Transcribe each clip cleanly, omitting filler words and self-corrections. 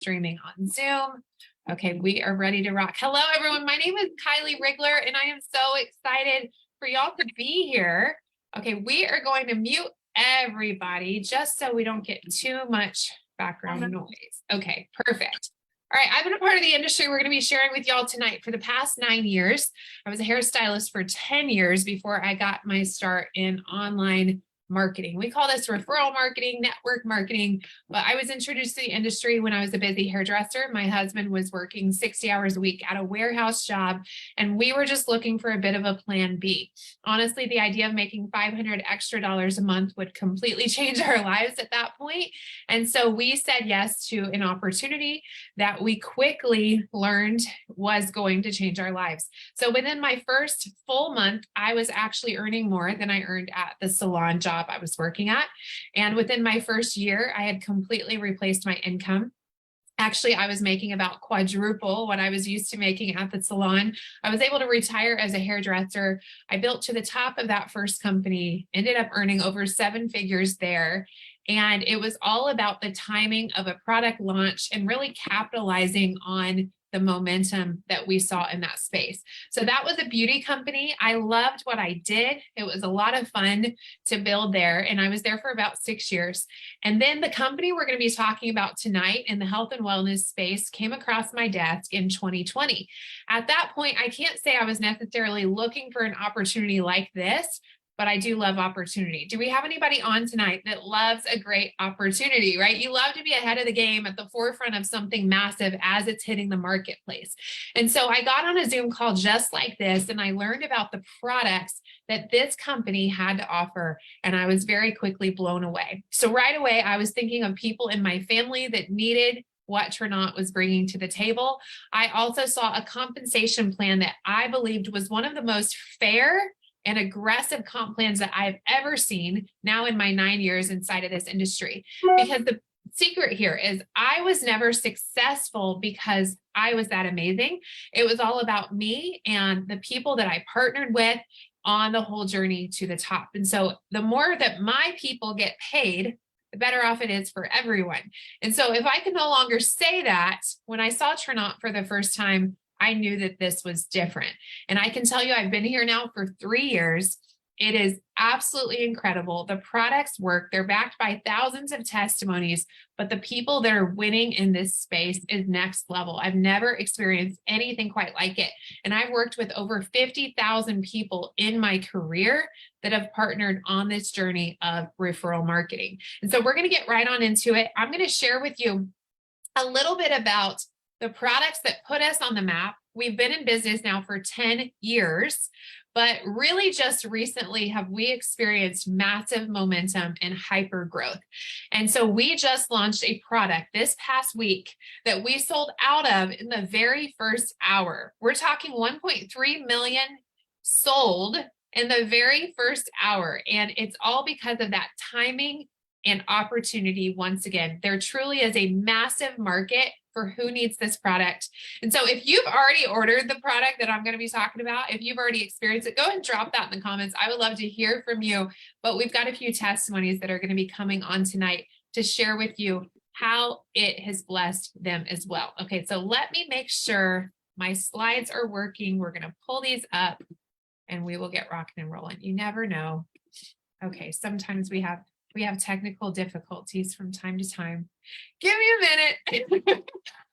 streaming on Zoom. Okay, we are ready to rock. Hello, everyone. My name is Kylie Rigler, and I am so excited for y'all to be here. Okay, we are going to mute everybody just so we don't get too much background noise. Okay, perfect. All right, I've been a part of the industry we're going to be sharing with y'all tonight for the past 9 years. I was a hairstylist for 10 years before I got my start in online marketing. We call this referral marketing, network marketing, but I was introduced to the industry when I was a busy hairdresser. My husband was working 60 hours a week at a warehouse job, and we were just looking for a bit of a plan B. Honestly, the idea of making $500 extra a month would completely change our lives at that point. And so we said yes to an opportunity that we quickly learned was going to change our lives. So within my first full month, I was actually earning more than I earned at the salon job I was working at. And within my first year, I had completely replaced my income. Actually, I was making about quadruple what I was used to making at the salon. I was able to retire as a hairdresser. I built to the top of that first company, ended up earning over 7 figures there. And it was all about the timing of a product launch and really capitalizing on the momentum that we saw in that space. So that was a beauty company. I loved what I did. It was a lot of fun to build there. And I was there for about 6 years. And then the company we're going to be talking about tonight in the health and wellness space came across my desk in 2020. At that point, I can't say I was necessarily looking for an opportunity like this, but I do love opportunity. Do we have anybody on tonight that loves a great opportunity, right? You love to be ahead of the game at the forefront of something massive as it's hitting the marketplace. And so I got on a Zoom call just like this, and I learned about the products that this company had to offer, and I was very quickly blown away. So right away, I was thinking of people in my family that needed what Trinot was bringing to the table. I also saw a compensation plan that I believed was one of the most fair and aggressive comp plans that I've ever seen now in my 9 years inside of this industry. Because the secret here is I was never successful because I was that amazing. It was all about me and the people that I partnered with on the whole journey to the top. And so the more that my people get paid, the better off it is for everyone. And so if I can no longer say that, when I saw Trinot for the first time, I knew that this was different. And I can tell you, I've been here now for 3 years. It is absolutely incredible. The products work. They're backed by thousands of testimonies, but the people that are winning in this space is next level. I've never experienced anything quite like it. And I've worked with over 50,000 people in my career that have partnered on this journey of referral marketing. And so we're going to get right on into it. I'm going to share with you a little bit about the products that put us on the map. We've been in business now for 10 years, but really just recently have we experienced massive momentum and hyper growth. And so we just launched a product this past week that we sold out of in the very first hour. We're talking 1.3 million sold in the very first hour. And it's all because of that timing and opportunity. Once again, there truly is a massive market for who needs this product. And so if you've already ordered the product that I'm going to be talking about, if you've already experienced it, go ahead and drop that in the comments. I would love to hear from you. But we've got a few testimonies that are going to be coming on tonight to share with you how it has blessed them as well. Okay, so let me make sure my slides are working. We're going to pull these up and we will get rocking and rolling. You never know. Okay, sometimes we have technical difficulties from time to time. Give me a minute.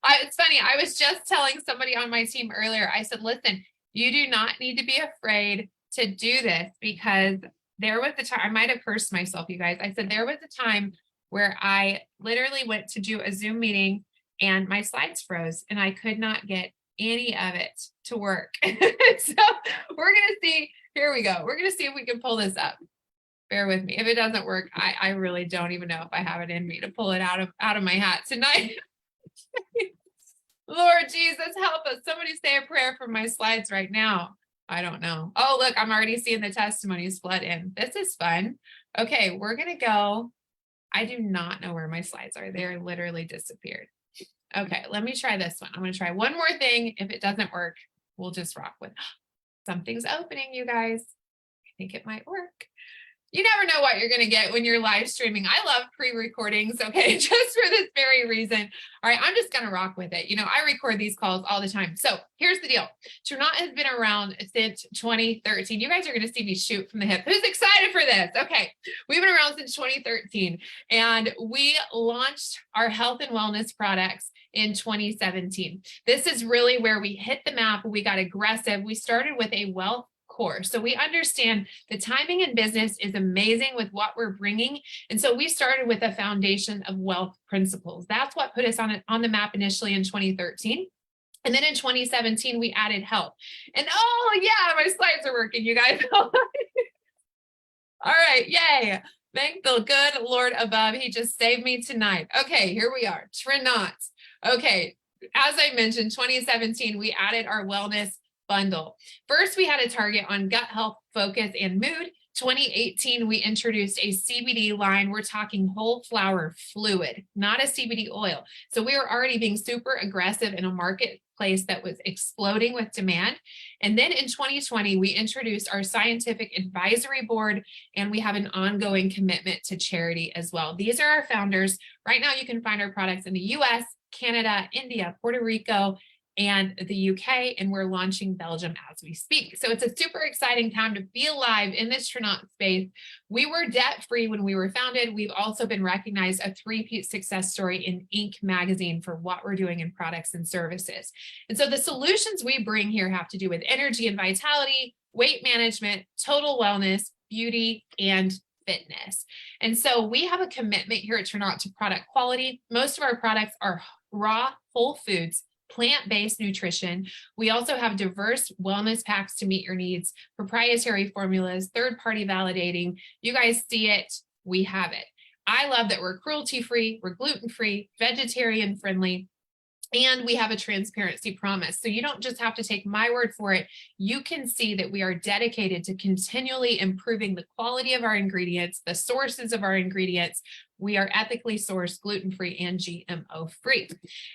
It's funny. I was just telling somebody on my team earlier, I said, listen, you do not need to be afraid to do this, because there was a time, I might have cursed myself, you guys. I said, there was a time where I literally went to do a Zoom meeting and my slides froze and I could not get any of it to work. So we're going to see, here we go. We're going to see if we can pull this up. Bear with me. If it doesn't work, I really don't even know if I have it in me to pull it out of my hat tonight. Lord Jesus, help us. Somebody say a prayer for my slides right now. I don't know. Oh, look, I'm already seeing the testimonies flood in. This is fun. Okay, we're going to go. I do not know where my slides are. They're literally disappeared. Okay, let me try this one. I'm going to try one more thing. If it doesn't work, we'll just rock with it. Something's opening, you guys. I think it might work. You never know what you're going to get when you're live streaming. I love pre-recordings, okay, just for this very reason. All right, I'm just going to rock with it. You know, I record these calls all the time. So here's the deal. Trinot has been around since 2013. You guys are going to see me shoot from the hip. Who's excited for this? Okay, we've been around since 2013, and we launched our health and wellness products in 2017. This is really where we hit the map. We got aggressive. We started with a wealth course. So we understand the timing in business is amazing with what we're bringing. And so we started with a foundation of wealth principles. That's what put us on the map initially in 2013. And then in 2017, we added health. And oh yeah, my slides are working, you guys. All right, yay. Thank the good Lord above. He just saved me tonight. Okay, here we are, Trinot. Okay, as I mentioned, 2017, we added our wellness bundle. First, we had a target on gut health, focus, and mood. 2018, we introduced a CBD line. We're talking whole flower fluid, not a CBD oil. So we were already being super aggressive in a marketplace that was exploding with demand. And then in 2020, we introduced our scientific advisory board, and we have an ongoing commitment to charity as well. These are our founders. Right now, you can find our products in the US, Canada, India, Puerto Rico, and the UK, and we're launching Belgium as we speak. So it's a super exciting time to be alive in this Trinot space. We were debt-free when we were founded. We've also been recognized a three-peat success story in Inc. magazine for what we're doing in products and services. And so the solutions we bring here have to do with energy and vitality, weight management, total wellness, beauty, and fitness. And so we have a commitment here at Trinot to product quality. Most of our products are raw, whole foods, plant-based nutrition. We also have diverse wellness packs to meet your needs, proprietary formulas, third-party validating. You guys see it, we have it. I love that we're cruelty-free, we're gluten-free, vegetarian-friendly, and we have a transparency promise. So you don't just have to take my word for it. You can see that we are dedicated to continually improving the quality of our ingredients, the sources of our ingredients. We are ethically sourced, gluten-free, and GMO-free.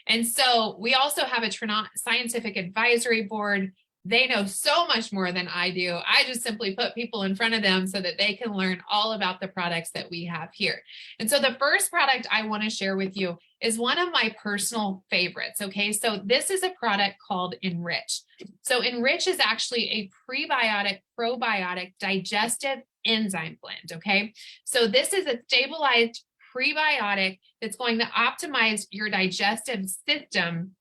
And so we also have a Trinot scientific advisory board. They know so much more than I do. I just simply put people in front of them so that they can learn all about the products that we have here. And so the first product I want to share with you is one of my personal favorites. Okay, so this is a product called Enrich. So Enrich is actually a prebiotic, probiotic, digestive enzyme blend. Okay, so this is a stabilized prebiotic that's going to optimize your digestive system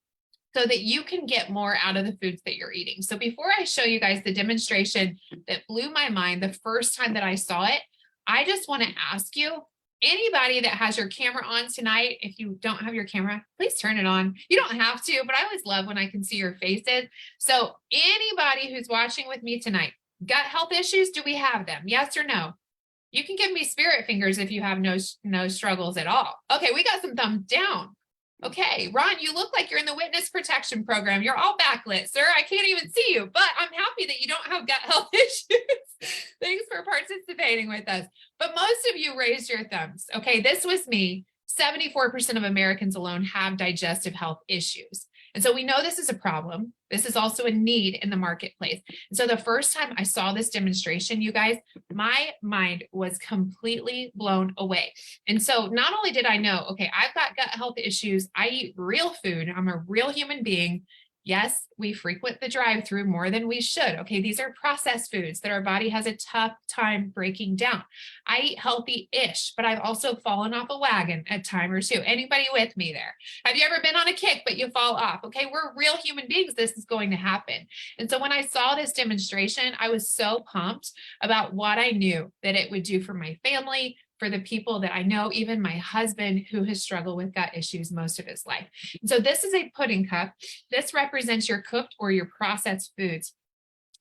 so that you can get more out of the foods that you're eating. So before I show you guys the demonstration that blew my mind the first time that I saw it, I just want to ask you, anybody that has your camera on tonight, if you don't have your camera, please turn it on. You don't have to, but I always love when I can see your faces. So anybody who's watching with me tonight, gut health issues, do we have them? Yes or no? You can give me spirit fingers if you have no struggles at all. Okay, we got some thumbs down. Okay, Ron, you look like you're in the witness protection program. You're all backlit, sir. I can't even see you, but I'm happy that you don't have gut health issues. Thanks for participating with us. But most of you raised your thumbs. Okay, this was me. 74% of Americans alone have digestive health issues. And so we know this is a problem. This is also a need in the marketplace. And so the first time I saw this demonstration, you guys, my mind was completely blown away. And so not only did I know, okay, I've got gut health issues. I eat real food. I'm a real human being. Yes, we frequent the drive-through more than we should. Okay, these are processed foods that our body has a tough time breaking down. I eat healthy-ish, but I've also fallen off a wagon a time or two. Anybody with me there? Have you ever been on a kick, but you fall off? Okay, we're real human beings. This is going to happen. And so when I saw this demonstration, I was so pumped about what I knew that it would do for my family, for the people that I know, even my husband who has struggled with gut issues most of his life. And so this is a pudding cup. This represents your cooked or your processed foods.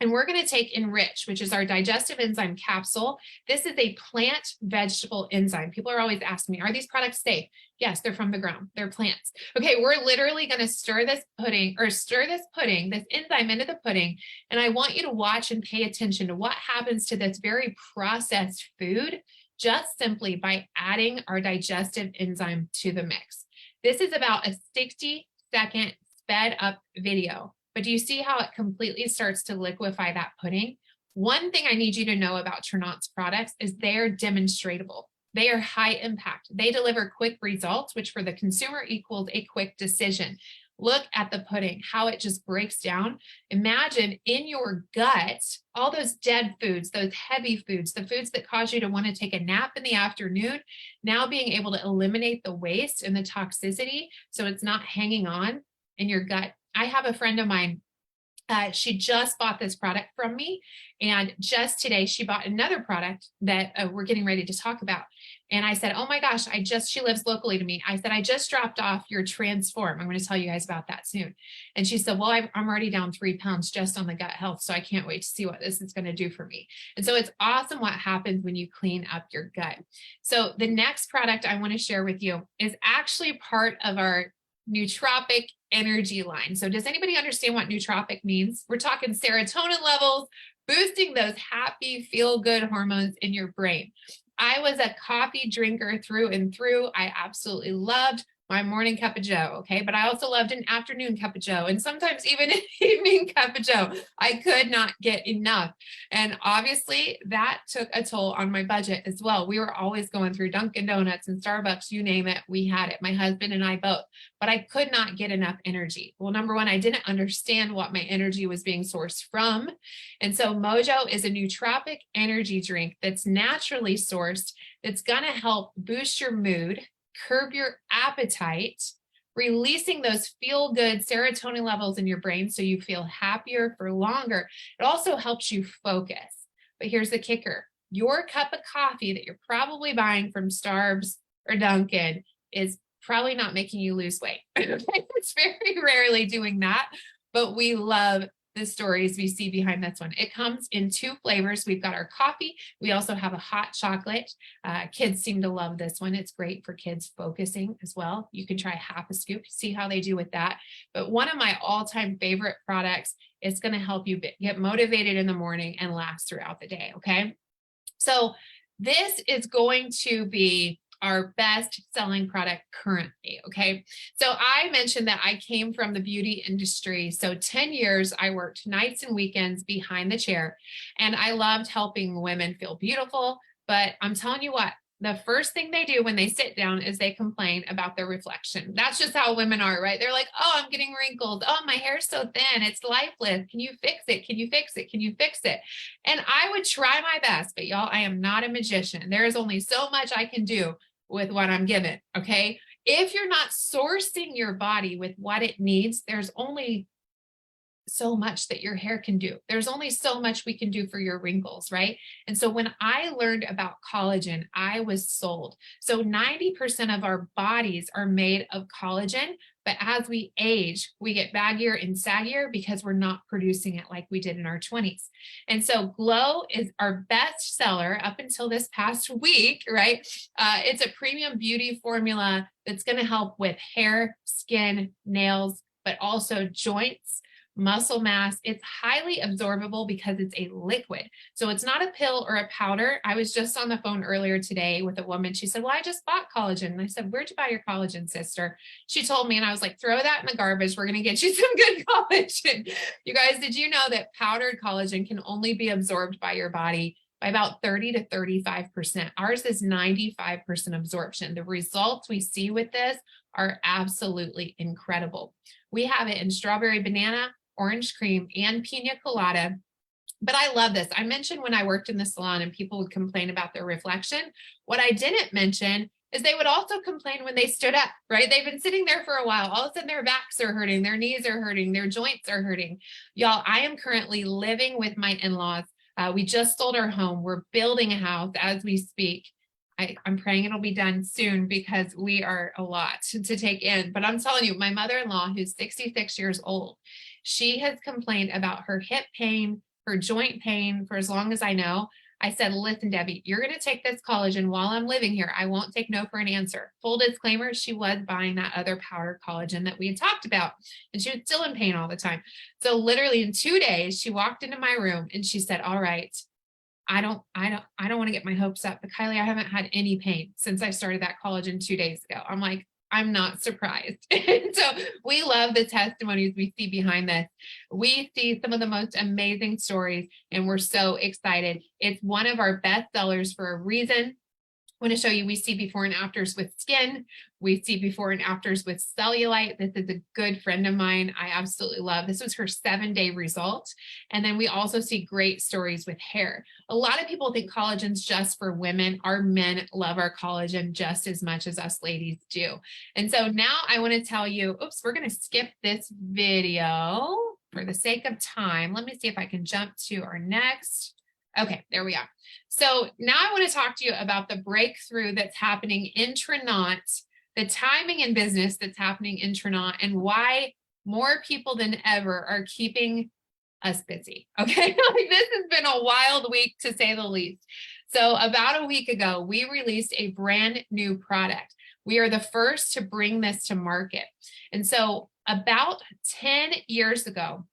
And we're going to take Enrich, which is our digestive enzyme capsule. This is a plant vegetable enzyme. People are always asking me, are these products safe? Yes, they're from the ground. They're plants. Okay, we're literally going to stir this enzyme into the pudding. And I want you to watch and pay attention to what happens to this very processed food just simply by adding our digestive enzyme to the mix. This is about a 60-second sped up video, but do you see how it completely starts to liquefy that pudding? One thing I need you to know about Ternant's products is they're demonstratable. They are high impact. They deliver quick results, which for the consumer equals a quick decision. Look at the pudding, how it just breaks down. Imagine in your gut, all those dead foods, those heavy foods, the foods that cause you to want to take a nap in the afternoon, now being able to eliminate the waste and the toxicity so it's not hanging on in your gut. I have a friend of mine, she just bought this product from me, and just today she bought another product that we're getting ready to talk about. And I said, oh my gosh, she lives locally to me. I said, I just dropped off your Transform. I'm going to tell you guys about that soon. And she said, well, I'm already down 3 pounds just on the gut health. So I can't wait to see what this is going to do for me. And so it's awesome what happens when you clean up your gut. So the next product I want to share with you is actually part of our nootropic energy line. So does anybody understand what nootropic means? We're talking serotonin levels, boosting those happy, feel-good hormones in your brain. I was a coffee drinker through and through. I absolutely loved my morning cup of joe, okay? But I also loved an afternoon cup of joe and sometimes even an evening cup of joe. I could not get enough. And obviously that took a toll on my budget as well. We were always going through Dunkin' Donuts and Starbucks, you name it, we had it, my husband and I both, but I could not get enough energy. Well, number one, I didn't understand what my energy was being sourced from. And so Mojo is a nootropic energy drink that's naturally sourced. That's gonna help boost your mood, curb your appetite, releasing those feel-good serotonin levels in your brain so you feel happier for longer. It also helps you focus. But here's the kicker. Your cup of coffee that you're probably buying from Starbucks or Dunkin' is probably not making you lose weight. It's very rarely doing that, but we love the stories we see behind this one. It comes in 2 flavors. We've got our coffee. We also have a hot chocolate. Kids seem to love this one. It's great for kids focusing as well. You can try half a scoop, see how they do with that. But one of my all-time favorite products is going to help you get motivated in the morning and last throughout the day, okay? So this is going to be our best selling product currently, okay? So I mentioned that I came from the beauty industry. So 10 years, I worked nights and weekends behind the chair, and I loved helping women feel beautiful. But I'm telling you what, the first thing they do when they sit down is they complain about their reflection. That's just how women are, right? They're like, oh, I'm getting wrinkled. Oh, my hair's so thin. It's lifeless. Can you fix it? Can you fix it? Can you fix it? And I would try my best, but y'all, I am not a magician. There is only so much I can do with what I'm given, okay? If you're not sourcing your body with what it needs, there's only so much that your hair can do. There's only so much we can do for your wrinkles, right? And so when I learned about collagen, I was sold. So 90% of our bodies are made of collagen, but as we age, we get baggier and saggier because we're not producing it like we did in our 20s. And so Glow is our best seller up until this past week, right? It's a premium beauty formula that's going to help with hair, skin, nails, but also joints, muscle mass. It's highly absorbable because it's a liquid. So it's not a pill or a powder. I was just on the phone earlier today with a woman. She said, well, I just bought collagen. And I said, where'd you buy your collagen, sister? She told me, and I was like, throw that in the garbage. We're going to get you some good collagen. You guys, did you know that powdered collagen can only be absorbed by your body by about 30 to 35%? Ours is 95% absorption. The results we see with this are absolutely incredible. We have it in strawberry banana, orange cream, and pina colada. But I love this. I mentioned when I worked in the salon and people would complain about their reflection. What I didn't mention is they would also complain when they stood up, right? They've been sitting there for a while. All of a sudden their backs are hurting, their knees are hurting, their joints are hurting. Y'all, I am currently living with my in-laws. We just sold our home. We're building a house as we speak. I'm praying it'll be done soon because we are a lot to take in. But I'm telling you, my mother-in-law, who's 66 years old, she has complained about her hip pain, her joint pain for as long as I know. I said, listen, Debbie, you're going to take this collagen while I'm living here. I won't take no for an answer. Full disclaimer, she was buying that other powdered collagen that we had talked about, and she was still in pain all the time. So literally in 2 days, she walked into my room and she said, all right, I don't want to get my hopes up, but Kylie, I haven't had any pain since I started that collagen 2 days ago. I'm like, I'm not surprised. And so we love the testimonies we see behind this. We see some of the most amazing stories, and we're so excited. It's one of our best sellers for a reason. I want to show you, we see before and afters with skin. We see before and afters with cellulite. This is a good friend of mine. I absolutely love. This was her 7-day result. And then we also see great stories with hair. A lot of people think collagen's just for women. Our men love our collagen just as much as us ladies do. And so now I want to tell you, oops, we're going to skip this video for the sake of time. Let me see if I can jump to our next. Okay, there we are. So now I want to talk to you about the breakthrough that's happening intra-naut, the timing in business that's happening intra-naut, and why more people than ever are keeping us busy. Okay, this has been a wild week to say the least. So about a week ago, we released a brand new product. We are the first to bring this to market. And so about 10 years ago,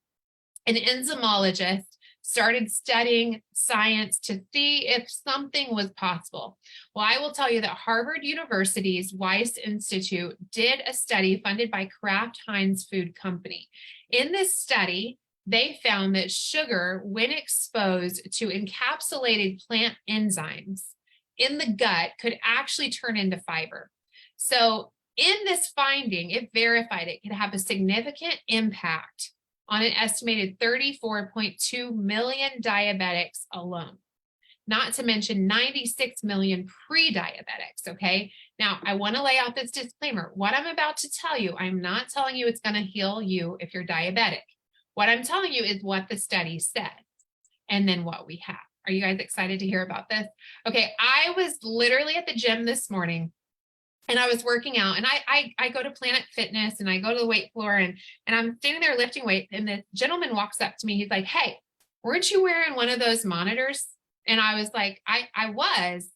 an enzymologist started studying science to see if something was possible. Well, I will tell you that Harvard University's Weiss Institute did a study funded by Kraft Heinz Food Company. In this study, they found that sugar, when exposed to encapsulated plant enzymes in the gut, could actually turn into fiber. So in this finding, it verified it could have a significant impact on an estimated 34.2 million diabetics alone, not to mention 96 million pre-diabetics, okay? Now, I want to lay out this disclaimer. What I'm about to tell you, I'm not telling you it's going to heal you if you're diabetic. What I'm telling you is what the study said and then what we have. Are you guys excited to hear about this? Okay, I was literally at the gym this morning, and I was working out, and I go to Planet Fitness, and I go to the weight floor, and I'm standing there lifting weights, and this gentleman walks up to me. He's like, "Hey, weren't you wearing one of those monitors?" And I was like, I was,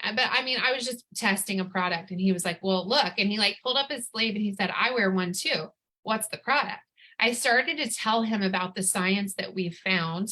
but I mean, I was just testing a product. And he was like, "Well, look," and he like pulled up his sleeve and he said, "I wear one too. What's the product?" I started to tell him about the science that we found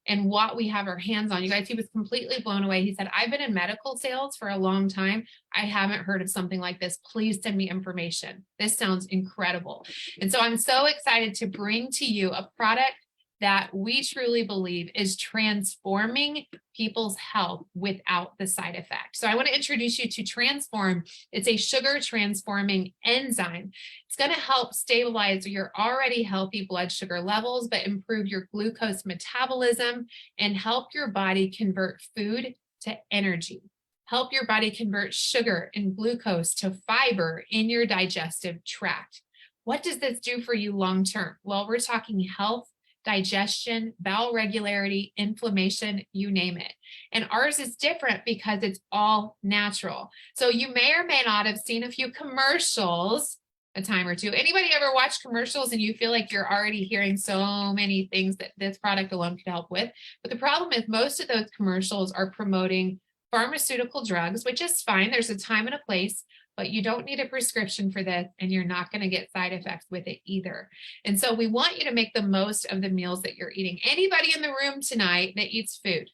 and what we have our hands on. You guys, he was completely blown away. He said, "I've been in medical sales for a long time. I haven't heard of something like this. Please send me information. This sounds incredible." And so I'm so excited to bring to you a product that we truly believe is transforming people's health without the side effect. So I want to introduce you to Transform. It's a sugar transforming enzyme. It's going to help stabilize your already healthy blood sugar levels, but improve your glucose metabolism and help your body convert food to energy. Help your body convert sugar and glucose to fiber in your digestive tract. What does this do for you long term? Well, we're talking health, digestion, bowel regularity, inflammation, you name it. And ours is different because it's all natural. So you may or may not have seen a few commercials a time or two. Anybody ever watch commercials and you feel like you're already hearing so many things that this product alone could help with? But the problem is most of those commercials are promoting pharmaceutical drugs, which is fine. There's a time and a place, but you don't need a prescription for this, and you're not going to get side effects with it either. And so we want you to make the most of the meals that you're eating. Anybody in the room tonight that eats food?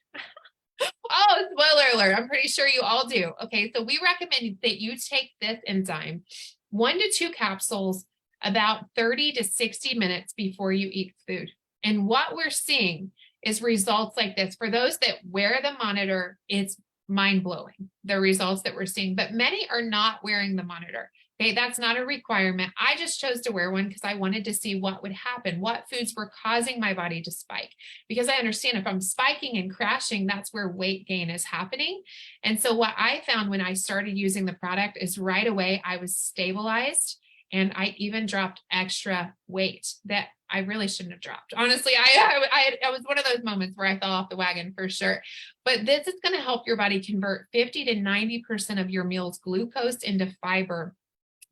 Oh, spoiler alert. I'm pretty sure you all do. Okay, so we recommend that you take this enzyme, 1 to 2 capsules, about 30 to 60 minutes before you eat food. And what we're seeing is results like this. For those that wear the monitor, it's mind-blowing, the results that we're seeing, but many are not wearing the monitor. Okay, that's not a requirement. I just chose to wear one because I wanted to see what would happen, what foods were causing my body to spike. Because I understand if I'm spiking and crashing, that's where weight gain is happening. And so what I found when I started using the product is right away I was stabilized, and I even dropped extra weight that I really shouldn't have dropped. Honestly, I was one of those moments where I fell off the wagon for sure. But this is going to help your body convert 50 to 90% of your meal's glucose into fiber.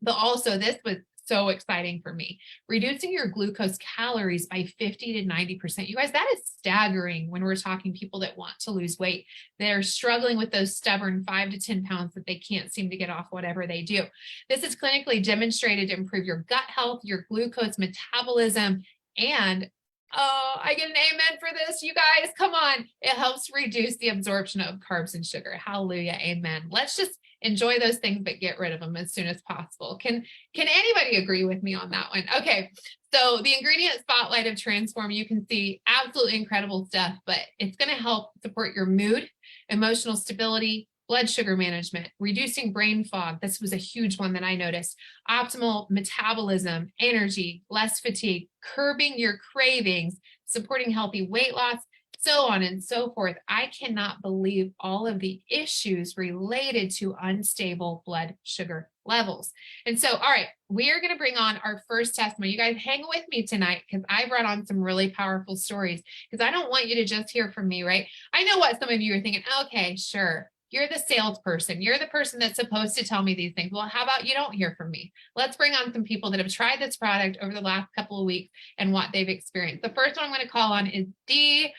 But also, this was so exciting for me, reducing your glucose calories by 50 to 90%. You guys, that is staggering when we're talking people that want to lose weight. They're struggling with those stubborn 5 to 10 pounds that they can't seem to get off whatever they do. This is clinically demonstrated to improve your gut health, your glucose metabolism, and I get an amen for this, you guys. Come on. It helps reduce the absorption of carbs and sugar. Hallelujah. Amen. Let's just enjoy those things, but get rid of them as soon as possible. Can anybody agree with me on that one? Okay. So the ingredient spotlight of Transform, you can see absolutely incredible stuff, but it's going to help support your mood, emotional stability, blood sugar management, reducing brain fog. This was a huge one that I noticed. Optimal metabolism, energy, less fatigue, curbing your cravings, supporting healthy weight loss, so on and so forth. I cannot believe all of the issues related to unstable blood sugar levels. And so, all right, we are going to bring on our first testimony. You guys hang with me tonight because I brought on some really powerful stories because I don't want you to just hear from me, right? I know what some of you are thinking. Okay, sure. You're the salesperson. You're the person that's supposed to tell me these things. Well, how about you don't hear from me? Let's bring on some people that have tried this product over the last couple of weeks and what they've experienced. The first one I'm going to call on is Dee.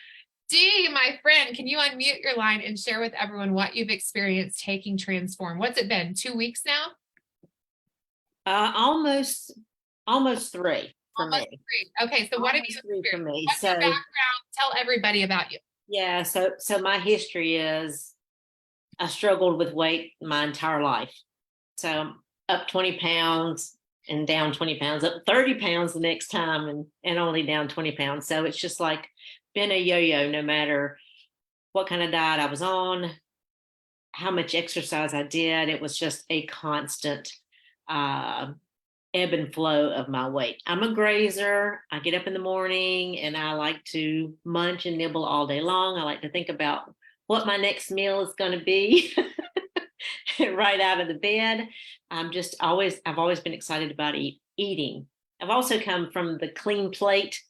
Dee, my friend, can you unmute your line and share with everyone what you've experienced taking Transform? What's it been? 2 weeks now? Almost 3 for me. 3. Okay, so what have you Almost 3 for me. What's your background? Tell everybody about you. Yeah, so my history is I struggled with weight my entire life. So I'm up 20 pounds and down 20 pounds, up 30 pounds the next time and only down 20 pounds. So it's just like been a yo-yo no matter what kind of diet I was on, how much exercise I did. It was just a constant ebb and flow of my weight. I'm a grazer. I get up in the morning and I like to munch and nibble all day long. I like to think about what my next meal is going to be right out of the bed. I've always been excited about eating. I've also come from the clean plate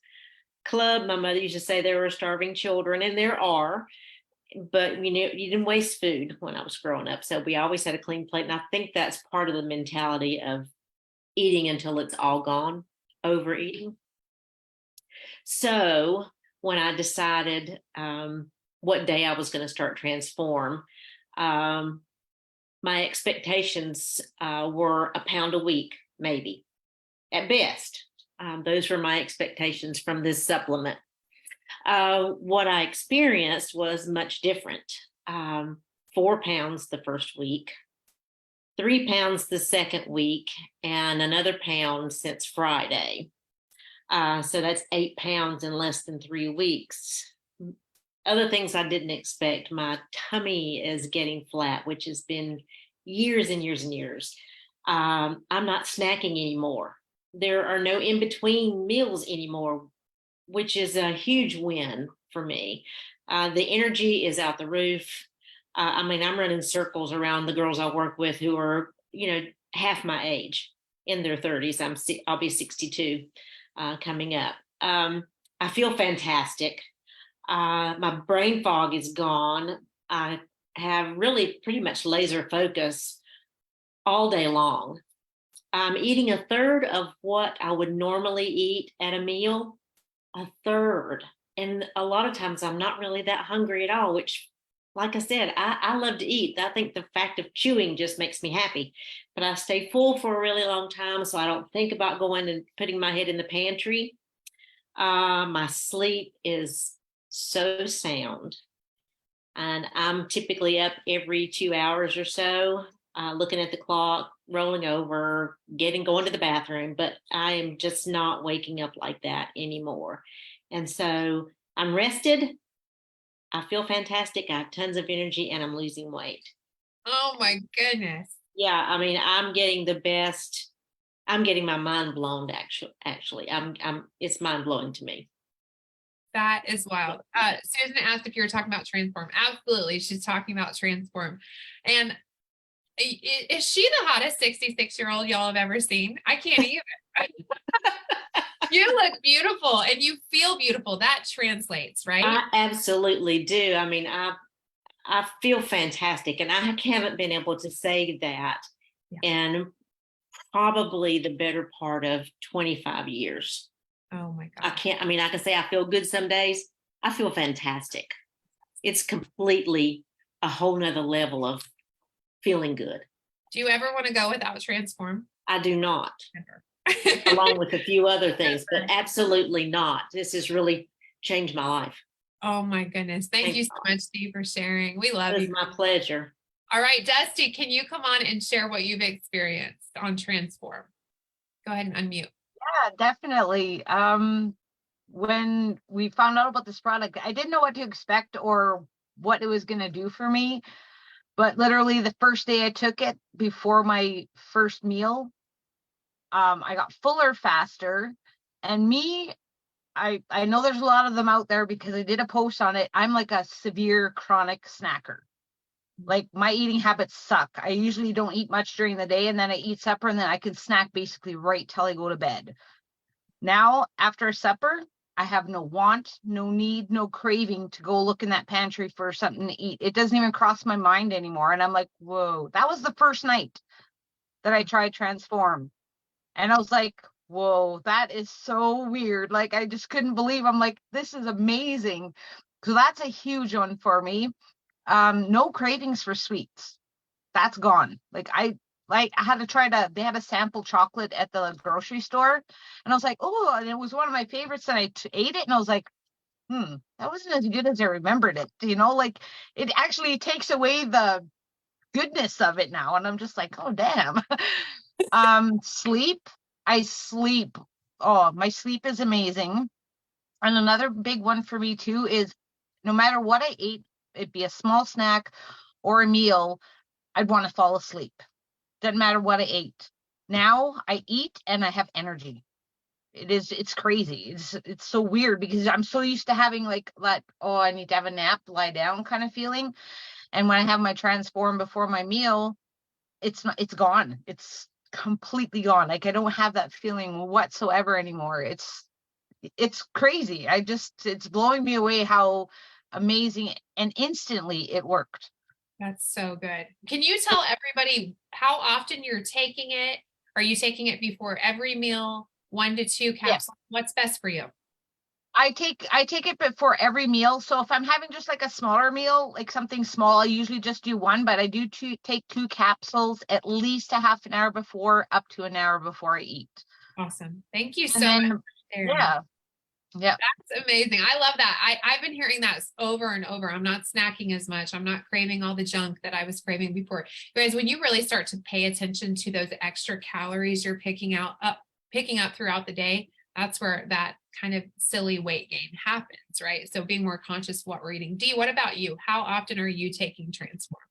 club. My mother used to say there were starving children, and there are, but you didn't waste food when I was growing up. So we always had a clean plate. And I think that's part of the mentality of eating until it's all gone, overeating. So when I decided what day I was going to start Transform, my expectations were a pound a week, maybe at best. Those were my expectations from this supplement. What I experienced was much different. 4 pounds the first week, 3 pounds the second week, and another pound since Friday. So that's 8 pounds in less than 3 weeks. Other things I didn't expect, my tummy is getting flat, which has been years and years and years. I'm not snacking anymore. There are no in-between meals anymore, which is a huge win for me. The energy is out the roof. I'm running circles around the girls I work with who are, half my age, in their 30s. I'll be 62 coming up. I feel fantastic. My brain fog is gone. I have really pretty much laser focus all day long. I'm eating a third of what I would normally eat at a meal, a third. And a lot of times I'm not really that hungry at all, which, like I said, I love to eat. I think the fact of chewing just makes me happy. But I stay full for a really long time, so I don't think about going and putting my head in the pantry. My sleep is so sound. And I'm typically up every 2 hours or so, looking at the clock, rolling over, going to the bathroom, but I am just not waking up like that anymore. And so I'm rested. I feel fantastic. I have tons of energy and I'm losing weight. Oh my goodness. Yeah. I'm getting the best. I'm getting my mind blown. Actually, it's mind blowing to me. That is wild. Susan asked if you were talking about Transform. Absolutely. She's talking about Transform. And is she the hottest 66-year-old y'all have ever seen? I can't even. You look beautiful and you feel beautiful. That translates, right? I absolutely do. I feel fantastic, and I haven't been able to say that in probably the better part of 25 years. Oh my God. I can say I feel good some days. I feel fantastic. It's completely a whole nother level of feeling good. Do you ever want to go without Transform? I do not. Never. Along with a few other things, but absolutely not. This has really changed my life. Oh my goodness. Thank you so much, Steve, for sharing. We love you. It was my pleasure. All right, Dusty, can you come on and share what you've experienced on Transform? Go ahead and unmute. Yeah, definitely. When we found out about this product, I didn't know what to expect or what it was going to do for me. But literally the first day I took it before my first meal, I got fuller faster. And I know there's a lot of them out there because I did a post on it. I'm like a severe chronic snacker. Like my eating habits suck. I usually don't eat much during the day, and then I eat supper, and then I can snack basically right till I go to bed. Now, after supper, I have no want, no need, no craving to go look in that pantry for something to eat. It doesn't even cross my mind anymore. And I'm like, whoa, that was the first night that I tried Transform. And I was like, whoa, that is so weird. Like, I just couldn't believe. I'm like, this is amazing. So that's a huge one for me. No cravings for sweets. That's gone. Like I had to they had a sample chocolate at the grocery store, and I was like, oh, and it was one of my favorites, and I ate it, and I was like, that wasn't as good as I remembered it. Like it actually takes away the goodness of it now, and I'm just like, oh damn. Sleep. I sleep. Oh, my sleep is amazing. And another big one for me too is no matter what I ate, it'd be a small snack or a meal, I'd want to fall asleep. Doesn't matter what I ate. Now I eat and I have energy. It's crazy. It's so weird because I'm so used to having like that, oh, I need to have a nap, lie down kind of feeling. And when I have my Transform before my meal, it's gone. It's completely gone. Like I don't have that feeling whatsoever anymore. It's crazy. It's blowing me away how amazing and instantly it worked. That's so good. Can you tell everybody how often you're taking it? Are you taking it before every meal, 1 to 2 Yeah. capsules? What's best for you? I take it before every meal. So if I'm having just like a smaller meal, like something small, I usually just do one, but I do take 2 capsules at least a half an hour before, up to an hour before I eat. Awesome. Thank you so And then, much. yeah. Yeah. That's amazing. I love that. I've been hearing that over and over. I'm not snacking as much. I'm not craving all the junk that I was craving before. You guys, when you really start to pay attention to those extra calories you're picking up throughout the day, that's where that kind of silly weight gain happens, right? So being more conscious of what we're eating. Dee, what about you? How often are you taking Transform?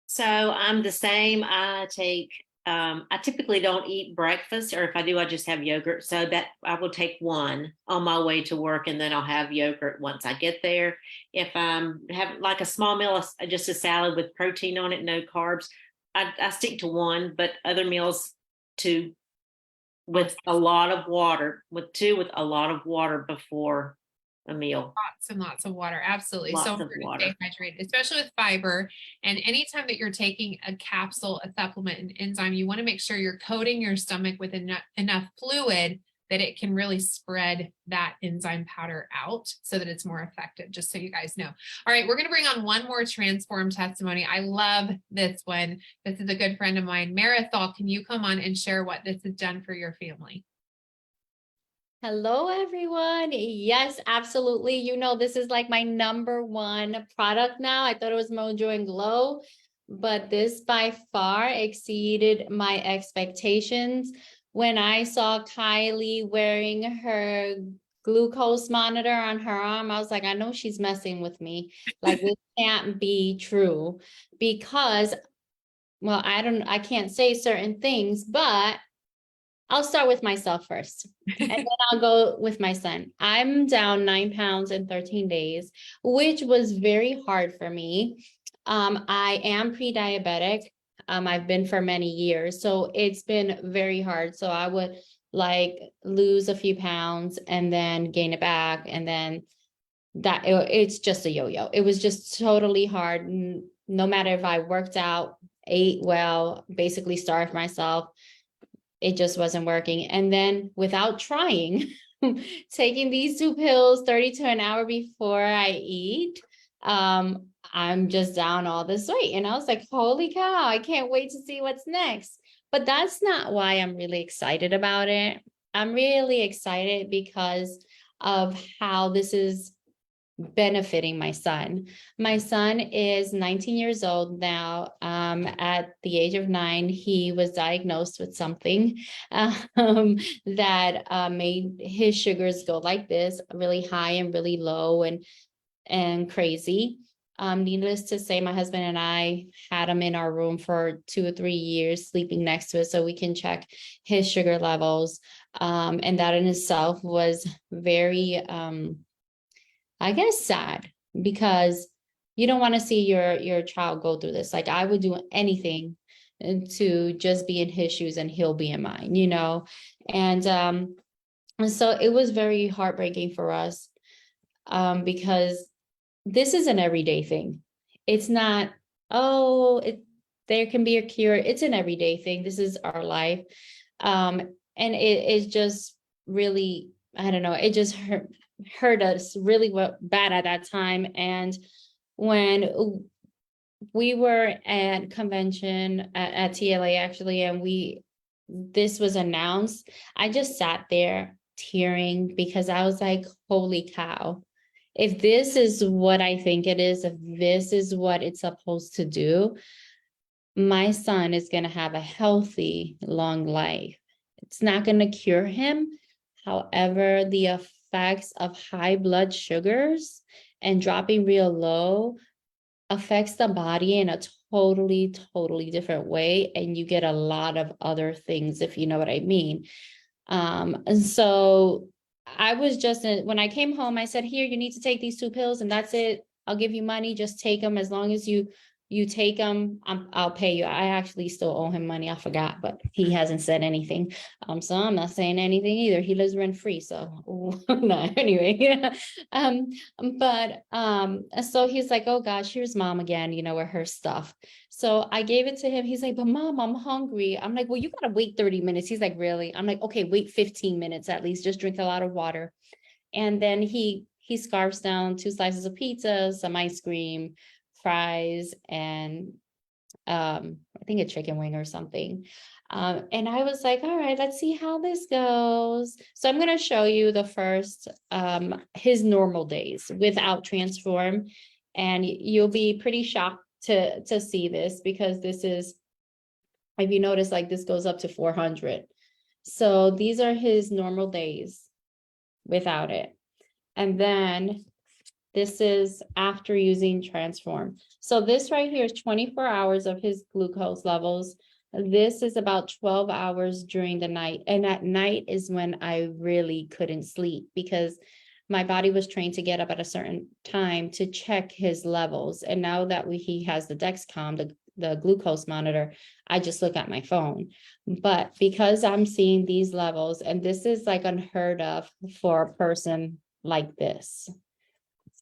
So I'm the same. I typically don't eat breakfast, or if I do, I just have yogurt. So that I will take one on my way to work, and then I'll have yogurt once I get there. If I'm having like a small meal, just a salad with protein on it, no carbs, I stick to one, but other meals, two with a lot of water, with a lot of water before a meal. Lots and lots of water. Absolutely. So Lots of important to water. stay hydrated, especially with fiber. And anytime that you're taking a capsule, a supplement, an enzyme, you want to make sure you're coating your stomach with enough fluid that it can really spread that enzyme powder out so that it's more effective, just so you guys know. All right, we're going to bring on one more Transform testimony. I love this one. This is a good friend of mine. Marisol, can you come on and share what this has done for your family? Hello, everyone. Yes, absolutely. You know, this is like my #1 product now. I thought it was Mojo and Glow, but this by far exceeded my expectations. When I saw Kylie wearing her glucose monitor on her arm, I was like, I know she's messing with me. Like, this can't be true because, well, I can't say certain things, but I'll start with myself first, and then I'll go with my son. I'm down 9 pounds in 13 days, which was very hard for me. I am pre-diabetic. I've been for many years, so it's been very hard. So I would like lose a few pounds and then gain it back, and then it's just a yo-yo. It was just totally hard. No matter if I worked out, ate well, basically starved myself, it just wasn't working. And then without trying, taking these 2 pills 30 to an hour before I eat, I'm just down all this weight. And I was like, holy cow, I can't wait to see what's next. But that's not why I'm really excited about it. I'm really excited because of how this is benefiting my son. My son is 19 years old now. At the age of 9, he was diagnosed with something that made his sugars go like this, really high and really low and crazy. Needless to say, my husband and I had him in our room for 2 or 3 years, sleeping next to it so we can check his sugar levels. And that in itself was very, I guess, sad, because you don't want to see your child go through this. Like, I would do anything to just be in his shoes and he'll be in mine, you know? And so it was very heartbreaking for us, because this is an everyday thing. It's not, oh, there can be a cure. It's an everyday thing. This is our life. And it is just really, I don't know, it just hurt us really bad at that time. And when we were at convention at TLA actually, and this was announced, I just sat there tearing, because I was like, holy cow. If this is what I think it is, if this is what it's supposed to do, my son is going to have a healthy, long life. It's not going to cure him. However, the effects of high blood sugars and dropping real low affects the body in a totally, totally different way. And you get a lot of other things, if you know what I mean. And so I was just, when I came home, I said, here, you need to take these 2 pills and that's it. I'll give you money. Just take them. As long as you take them, I'll pay you. I actually still owe him money. I forgot, but he hasn't said anything. So I'm not saying anything either. He lives rent free. So no, anyway. Yeah. But so he's like, oh gosh, here's mom again, you know, with her stuff. So I gave it to him. He's like, but mom, I'm hungry. I'm like, well, you gotta wait 30 minutes. He's like, really? I'm like, okay, wait 15 minutes at least. Just drink a lot of water. And then he scarfs down 2 slices of pizza, some ice cream, fries, and I think a chicken wing or something. And I was like, all right, let's see how this goes. So I'm going to show you the first, his normal days without Transform. And you'll be pretty shocked to see this, because this is, if you notice, like this goes up to 400. So these are his normal days without it. And then this is after using Transform. So this right here is 24 hours of his glucose levels. This is about 12 hours during the night. And at night is when I really couldn't sleep, because my body was trained to get up at a certain time to check his levels. And now that he has the Dexcom, the glucose monitor, I just look at my phone. But because I'm seeing these levels, and this is like unheard of for a person like this.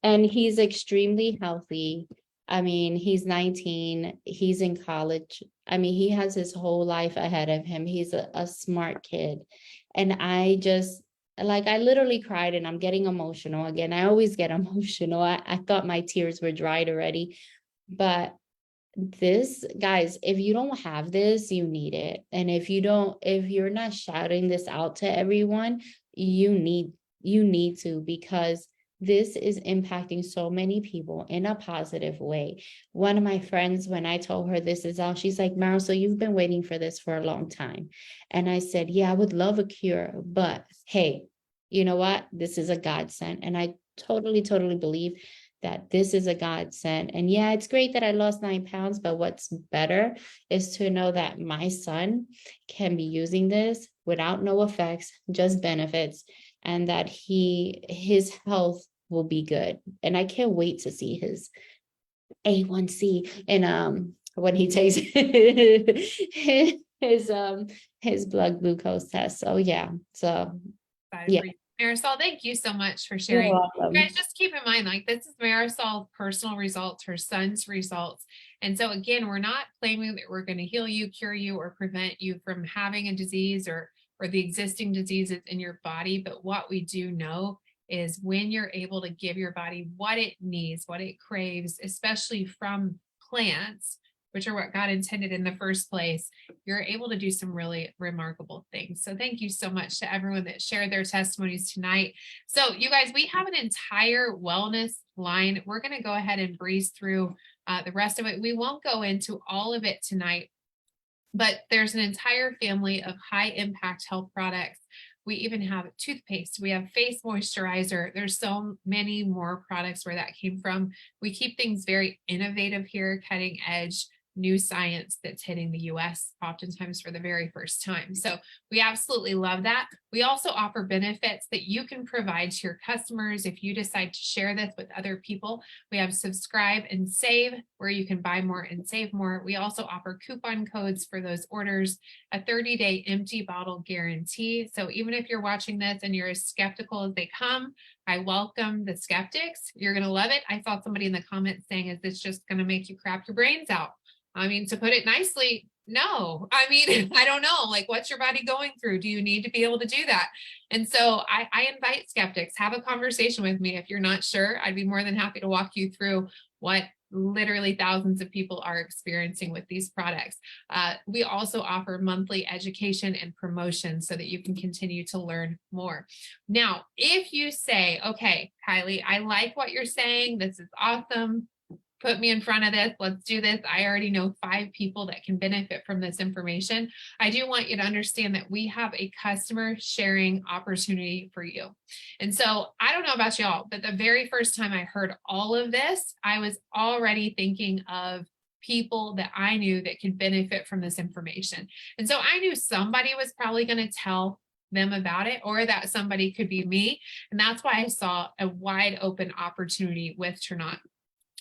And he's extremely healthy. I mean, he's 19, he's in college. I mean, he has his whole life ahead of him. He's a smart kid. And I just, like, I literally cried, and I'm getting emotional again. I always get emotional. I thought my tears were dried already. But this, guys, if you don't have this, you need it. And if you're not shouting this out to everyone, you need to, because this is impacting so many people in a positive way. One of my friends, when I told her this is all, she's like, Meryl, so you've been waiting for this for a long time. And I said, yeah, I would love a cure, but hey, you know what? This is a godsend. And I totally, totally believe that this is a godsend. And yeah, it's great that I lost 9 pounds, but what's better is to know that my son can be using this without no effects, just benefits, and that his health will be good. And I can't wait to see his A1C and when he takes his blood glucose test. So yeah. So yeah. Marisol, thank you so much for You're sharing. welcome. You guys, just keep in mind, like, this is Marisol's personal results, her son's results. And so again, we're not claiming that we're going to heal you, cure you, or prevent you from having a disease or the existing diseases in your body. But what we do know is when you're able to give your body what it needs, what it craves, especially from plants, which are what God intended in the first place, you're able to do some really remarkable things. So thank you so much to everyone that shared their testimonies tonight. So you guys, we have an entire wellness line. We're going to go ahead and breeze through the rest of it. We won't go into all of it tonight, but there's an entire family of high impact health products. We even have toothpaste. We have face moisturizer. There's so many more products where that came from. We keep things very innovative here, cutting edge, new science that's hitting the US oftentimes for the very first time. So we absolutely love that. We also offer benefits that you can provide to your customers if you decide to share this with other people. We have subscribe and save, where you can buy more and save more. We also offer coupon codes for those orders, a 30-day empty bottle guarantee. So even if you're watching this and you're as skeptical as they come, I welcome the skeptics. You're going to love it. I saw somebody in the comments saying, is this just going to make you crap your brains out? I mean, to put it nicely, no. I mean, I don't know, like, what's your body going through? Do you need to be able to do that? And so I invite skeptics, have a conversation with me. If you're not sure, I'd be more than happy to walk you through what literally thousands of people are experiencing with these products. We also offer monthly education and promotion so that you can continue to learn more. Now, if you say, okay, Kylie, I like what you're saying, this is awesome, put me in front of this, let's do this. I already know 5 people that can benefit from this information. I do want you to understand that we have a customer sharing opportunity for you. And so I don't know about y'all, but the very first time I heard all of this, I was already thinking of people that I knew that could benefit from this information. And so I knew somebody was probably going to tell them about it, or that somebody could be me. And that's why I saw a wide open opportunity with Ternot.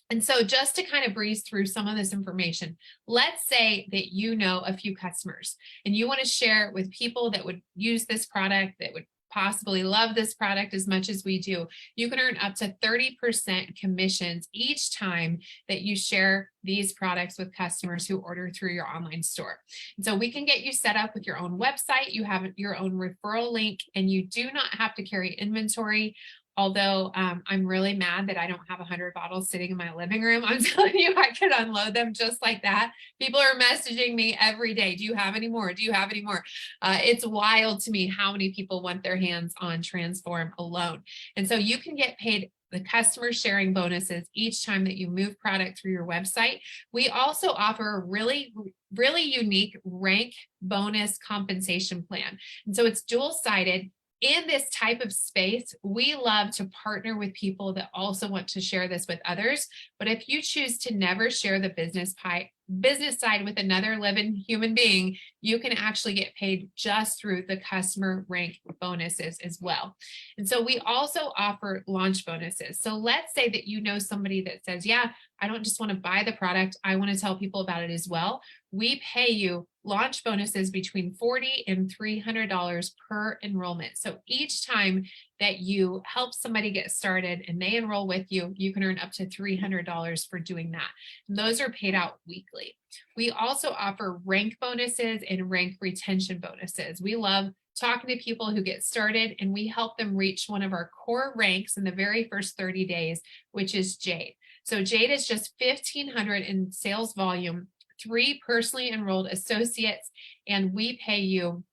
And so just to kind of breeze through some of this information, let's say that you know a few customers and you want to share it with people that would use this product, that would possibly love this product as much as we do. You can earn up to 30% commissions each time that you share these products with customers who order through your online store. And so we can get you set up with your own website. You have your own referral link, and you do not have to carry inventory. Although I'm really mad that I don't have 100 bottles sitting in my living room. I'm telling you, I could unload them just like that. People are messaging me every day. Do you have any more? Do you have any more? It's wild to me how many people want their hands on Transform alone. And so you can get paid the customer sharing bonuses each time that you move product through your website. We also offer a really unique rank bonus compensation plan. And so it's dual-sided. In this type of space, we love to partner with people that also want to share this with others. But if you choose to never share the business side with another living human being, you can actually get paid just through the customer rank bonuses as well. And so we also offer launch bonuses. So let's say that you know somebody that says, yeah, I don't just want to buy the product, I want to tell people about it as well. We pay you launch bonuses between $40 and $300 per enrollment. So each time that you help somebody get started and they enroll with you, you can earn up to $300 for doing that. And those are paid out weekly. We also offer rank bonuses and rank retention bonuses. We love talking to people who get started, and we help them reach one of our core ranks in the very first 30 days, which is Jade. So Jade is just $1,500 in sales volume, 3 personally enrolled associates, and we pay you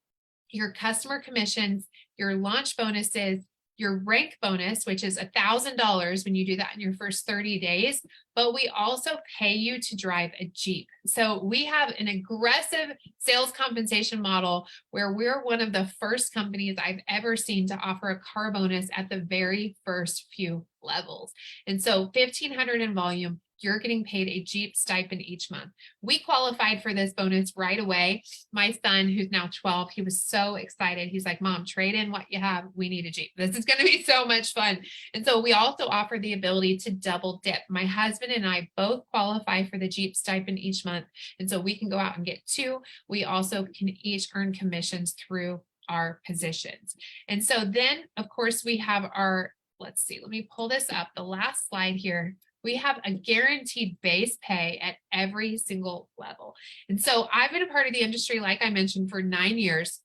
your customer commissions, your launch bonuses, your rank bonus, which is $1,000 when you do that in your first 30 days, but we also pay you to drive a Jeep. So we have an aggressive sales compensation model where we're one of the first companies I've ever seen to offer a car bonus at the very first few levels. And so $1,500 in volume, you're getting paid a Jeep stipend each month. We qualified for this bonus right away. My son, who's now 12, he was so excited. He's like, Mom, trade in what you have. We need a Jeep. This is going to be so much fun. And so we also offer the ability to double dip. My husband and I both qualify for the Jeep stipend each month. And so we can go out and get 2. We also can each earn commissions through our positions. And so then, of course, we have our, let's see, let me pull this up. The last slide here. We have a guaranteed base pay at every single level. And so I've been a part of the industry, like I mentioned, for 9 years.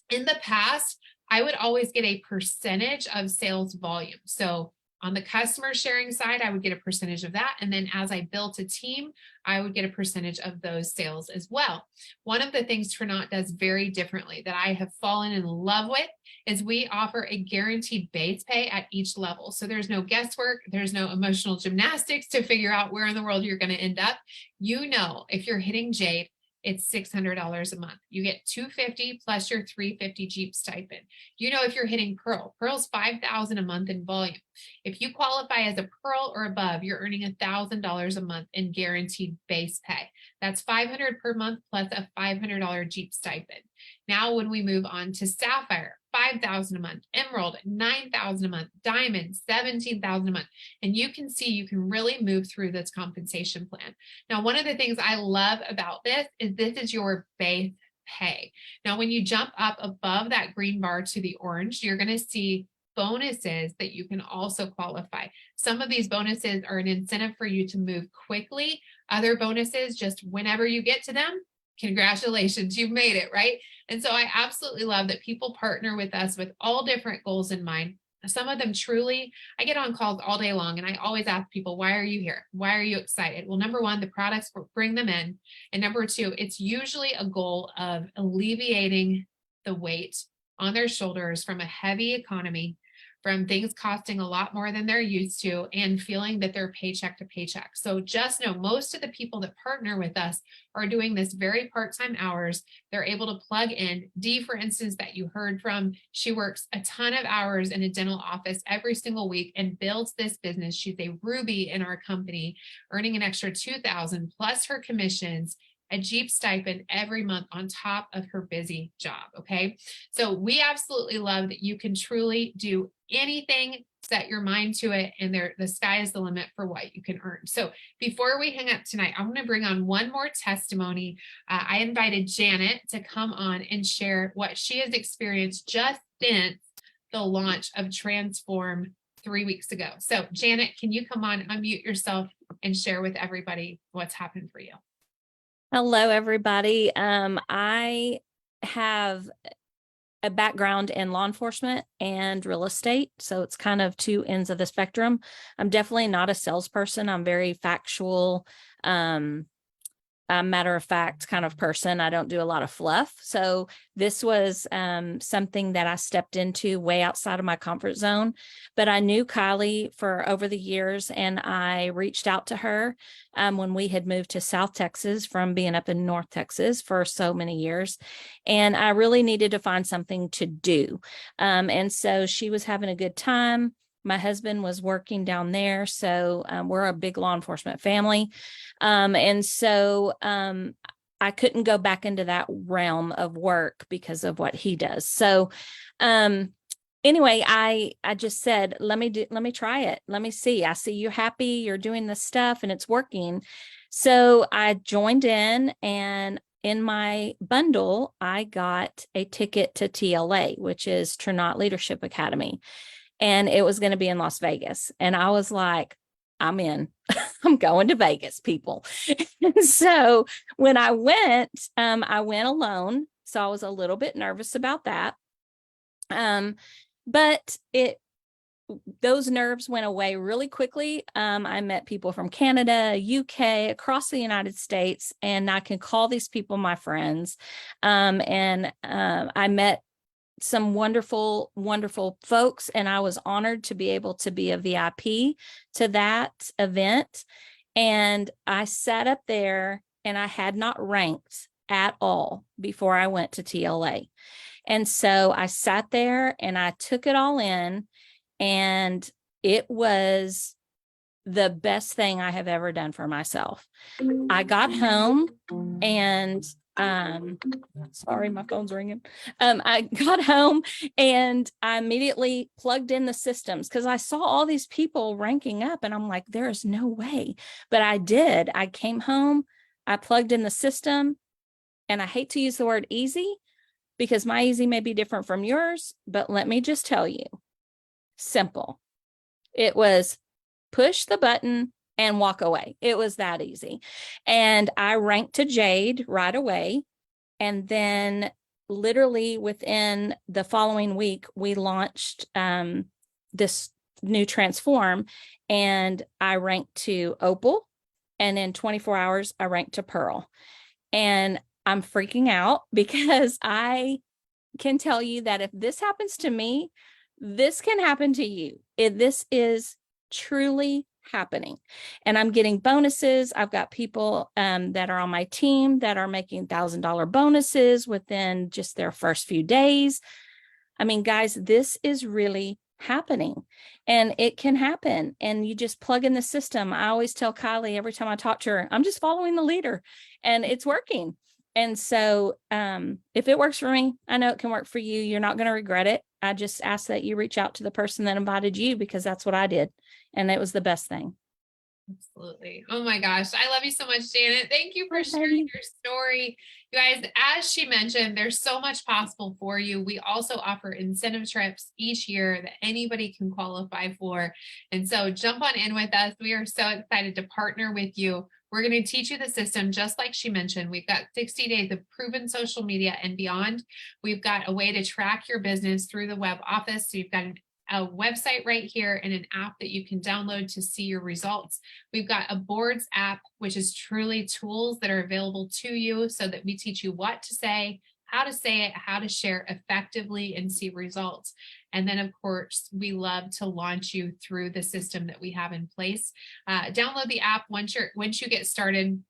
In the past, I would always get a percentage of sales volume. So On the customer sharing side, I would get a percentage of that. And then as I built a team, I would get a percentage of those sales as well. One of the things Trinot does very differently that I have fallen in love with is we offer a guaranteed base pay at each level. So there's no guesswork, there's no emotional gymnastics to figure out where in the world you're going to end up. You know, if you're hitting Jade, it's $600 a month. You get $250 plus your $350 Jeep stipend. You know, if you're hitting Pearl, Pearl's $5,000 a month in volume. If you qualify as a Pearl or above, you're earning $1,000 a month in guaranteed base pay. That's $500 per month plus a $500 Jeep stipend. Now, when we move on to Sapphire, $5,000 a month, Emerald, $9,000 a month, Diamond, $17,000 a month. And you can see you can really move through this compensation plan. Now, one of the things I love about this is your base pay. Now, when you jump up above that green bar to the orange, you're going to see bonuses that you can also qualify. Some of these bonuses are an incentive for you to move quickly. Other bonuses, just whenever you get to them, congratulations, you've made it, right? And so I absolutely love that people partner with us with all different goals in mind. Some of them truly, I get on calls all day long and I always ask people, why are you here? Why are you excited? Well, number one, the products bring them in. And number two, it's usually a goal of alleviating the weight on their shoulders from a heavy economy, from things costing a lot more than they're used to, and feeling that they're paycheck to paycheck. So just know most of the people that partner with us are doing this very part-time hours. They're able to plug in. Dee, for instance, that you heard from, she works a ton of hours in a dental office every single week and builds this business. She's a Ruby in our company, earning an extra $2,000 plus her commissions, a Jeep stipend every month on top of her busy job. Okay. So we absolutely love that you can truly do anything, set your mind to it, and the sky is the limit for what you can earn. So before we hang up tonight, I'm going to bring on one more testimony. I invited Janet to come on and share what she has experienced just since the launch of Transform 3 weeks ago. So Janet, can you come on, unmute yourself and share with everybody what's happened for you? Hello, everybody. I have a background in law enforcement and real estate, so it's kind of two ends of the spectrum. I'm definitely not a salesperson. I'm very factual, a matter of fact kind of person. I don't do a lot of fluff. So this was something that I stepped into way outside of my comfort zone. But I knew Kylie for over the years, and I reached out to her when we had moved to South Texas from being up in North Texas for so many years. And I really needed to find something to do. And so she was having a good time. My husband was working down there. So we're a big law enforcement family. And so I couldn't go back into that realm of work because of what he does. So anyway, I just said, let me try it. Let me see. I see you're happy. You're doing this stuff and it's working. So I joined in, and in my bundle, I got a ticket to TLA, which is Trinot Leadership Academy. And it was going to be in Las Vegas. And I was like, I'm in. I'm going to Vegas, people. And so when I went alone. So I was a little bit nervous about that. But those nerves went away really quickly. I met people from Canada, UK, across the United States, and I can call these people my friends. And I met some wonderful, wonderful folks, and I was honored to be able to be a VIP to that event. And I sat up there and I had not ranked at all before I went to TLA. And so I sat there and I took it all in, and it was the best thing I have ever done for myself. I got home and sorry, my phone's ringing. I got home and I immediately plugged in the systems because I saw all these people ranking up and I'm like, there is no way. But I did. I came home, I plugged in the system, and I hate to use the word easy because my easy may be different from yours, but let me just tell you, simple. It was push the button and walk away. It was that easy. And I ranked to Jade right away. And then literally within the following week, we launched this new transform, and I ranked to opal, and in 24 hours I ranked to pearl. And I'm freaking out because I can tell you that if this happens to me, this can happen to you. This is truly happening. And I'm getting bonuses. I've got people that are on my team that are making $1,000 bonuses within just their first few days. I mean, guys, this is really happening, and it can happen. And you just plug in the system. I always tell Kylie every time I talk to her, I'm just following the leader, and it's working. And so if it works for me, I know it can work for you. You're not going to regret it. I just ask that you reach out to the person that invited you, because that's what I did. And it was the best thing. Absolutely. Oh my gosh. I love you so much, Janet. Thank you for Oh, sharing baby. your story. You guys, as she mentioned, there's so much possible for you. We also offer incentive trips each year that anybody can qualify for. And so jump on in with us. We are so excited to partner with you. We're going to teach you the system, just like she mentioned. We've got 60 days of proven social media and beyond. We've got a way to track your business through the web office. So you've got a website right here and an app that you can download to see your results. We've got a boards app, which is truly tools that are available to you so that we teach you what to say it, how to share effectively and see results. And then of course, we love to launch you through the system that we have in place. Download the app once you get started,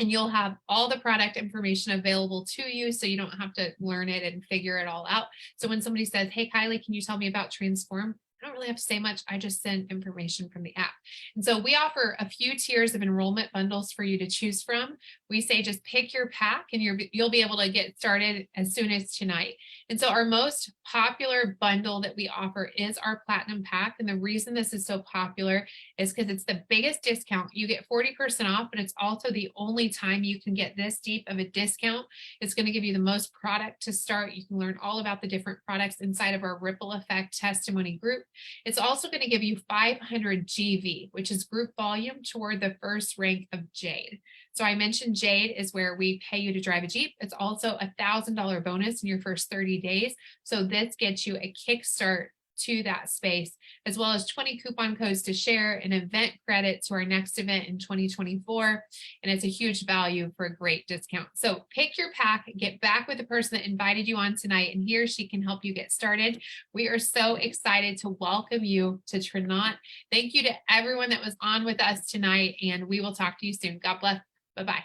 and you'll have all the product information available to you, so you don't have to learn it and figure it all out. So when somebody says, hey, Kylie, can you tell me about Transform? I don't really have to say much. I just send information from the app. And so we offer a few tiers of enrollment bundles for you to choose from. We say just pick your pack, and you'll be able to get started as soon as tonight. And so our most popular bundle that we offer is our Platinum Pack. And the reason this is so popular is because it's the biggest discount. You get 40% off, but it's also the only time you can get this deep of a discount. It's going to give you the most product to start. You can learn all about the different products inside of our Ripple Effect testimony group. It's also going to give you 500 GV, which is group volume, toward the first rank of Jade. So I mentioned Jade is where we pay you to drive a Jeep. It's also a $1,000 bonus in your first 30 days. So this gets you a kickstart to that space, as well as 20 coupon codes to share, an event credit to our next event in 2024. And it's a huge value for a great discount. So pick your pack, get back with the person that invited you on tonight, and he or she can help you get started. We are so excited to welcome you to Trinont. Thank you to everyone that was on with us tonight, and we will talk to you soon. God bless. Bye-bye.